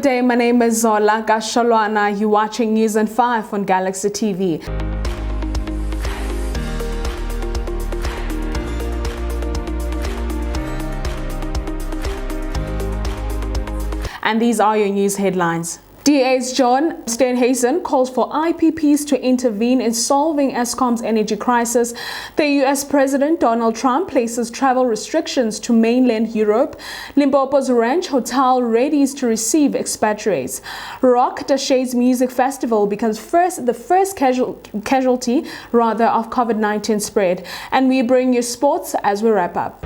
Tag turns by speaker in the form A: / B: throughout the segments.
A: Good day, my name is Zola Gasholwana. You're watching News and 5 on Galaxy TV. And these are your news headlines. DA's John Steenhuisen calls for IPPs to intervene in solving Eskom's energy crisis. The US President Donald Trump places travel restrictions to mainland Europe. Limpopo's Ranch Hotel readies to receive expatriates. Rock Dashay's Music Festival becomes the first casualty of COVID-19 spread. And we bring you sports as we wrap up.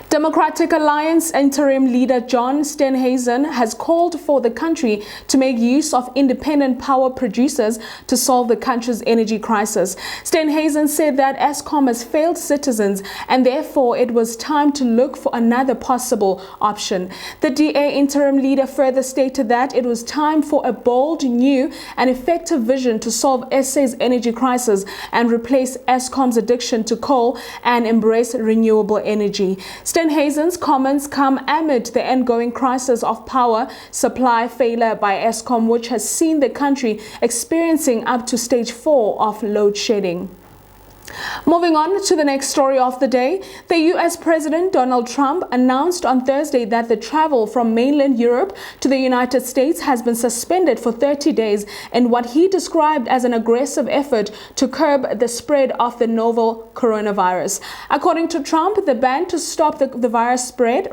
A: Democratic Alliance interim leader John Steenhuisen has called for the country to make use of independent power producers to solve the country's energy crisis. Steenhuisen said that Eskom has failed citizens and therefore it was time to look for another possible option. The DA interim leader further stated that it was time for a bold, new and effective vision to solve SA's energy crisis and replace Eskom's addiction to coal and embrace renewable energy. Steenhuisen's comments come amid the ongoing crisis of power supply failure by Eskom, which has seen the country experiencing up to stage 4 of load shedding. Moving on to the next story of the day, the US President Donald Trump announced on Thursday that the travel from mainland Europe to the United States has been suspended for 30 days in what he described as an aggressive effort to curb the spread of the novel coronavirus. According to Trump, the ban to stop the virus spread,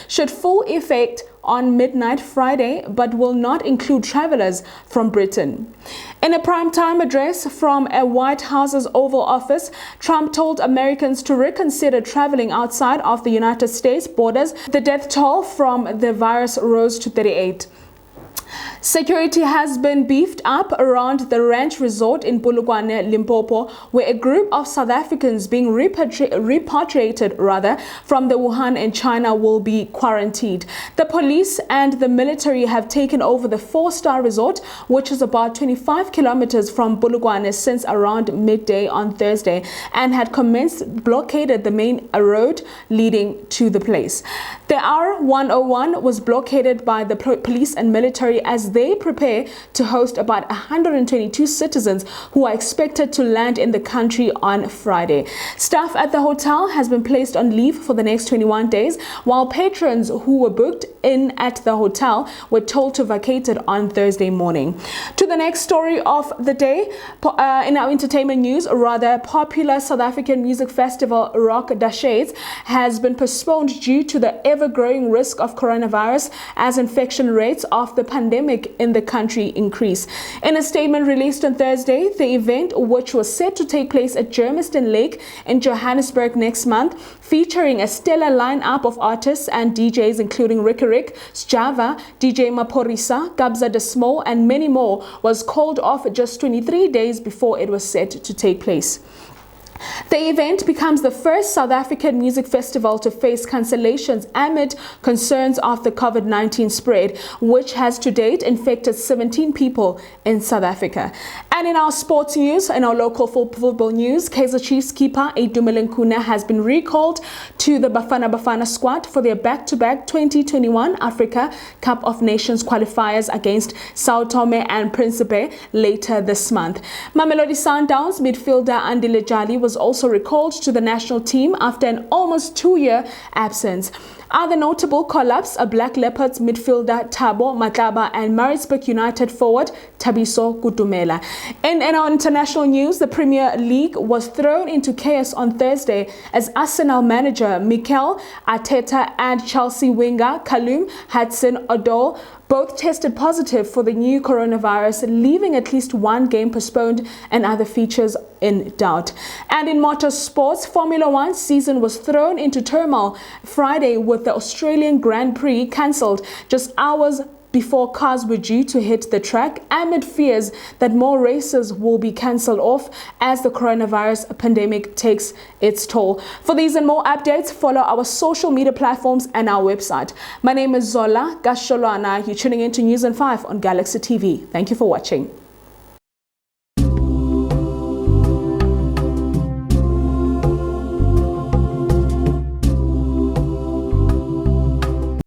A: should full effect on midnight Friday, but will not include travelers from Britain. In a primetime address from a White House's Oval Office, Trump told Americans to reconsider traveling outside of the United States borders. The death toll from the virus rose to 38. Security has been beefed up around the Ranch Resort in Polokwane, Limpopo, where a group of South Africans being repatriated from the Wuhan in China will be quarantined. The police and the military have taken over the 4-star resort, which is about 25 kilometers from Polokwane, since around midday on Thursday, and had blockaded the main road leading to the place. The R101 was blockaded by the police and military as they prepare to host about 122 citizens who are expected to land in the country on Friday. Staff at the hotel has been placed on leave for the next 21 days, while patrons who were booked in at the hotel were told to vacate it on Thursday morning. To the next story of the day, in our entertainment news, popular South African music festival Rock Dashay's has been postponed due to the ever-growing risk of coronavirus as infection rates of the pandemic in the country increase. In a statement released on Thursday, the event, which was set to take place at Germiston Lake in Johannesburg next month, featuring a stellar lineup of artists and DJs including Ricky Rick, Sjava, DJ Maporisa, Gabza De Small and many more, was called off just 23 days before it was set to take place. The event becomes the first South African music festival to face cancellations amid concerns of the COVID-19 spread, which has to date infected 17 people in South Africa. And in our sports news, in our local football news, Kaizer Chiefs keeper Itumeleng Khune has been recalled to the Bafana Bafana squad for their back-to-back 2021 Africa Cup of Nations qualifiers against Sao Tome and Principe later this month. Mamelodi Sundowns midfielder Andile Jali was also recalled to the national team after an almost 2-year absence. Other notable call-ups are Black Leopards midfielder Thabo Matlaba and Maritzburg United forward Thabiso Kutumela. In our international news, the Premier League was thrown into chaos on Thursday as Arsenal manager Mikel Arteta and Chelsea winger Callum Hudson-Odoi both tested positive for the new coronavirus, leaving at least one game postponed and other features in doubt. And in motorsports, Formula One season was thrown into turmoil Friday with the Australian Grand Prix cancelled just hours before cars were due to hit the track amid fears that more races will be cancelled off as the coronavirus pandemic takes its toll. For these and more updates, follow our social media platforms and our website. My name is Zola Gasholwana. You're tuning into News and 5 on Galaxy TV. Thank you for watching.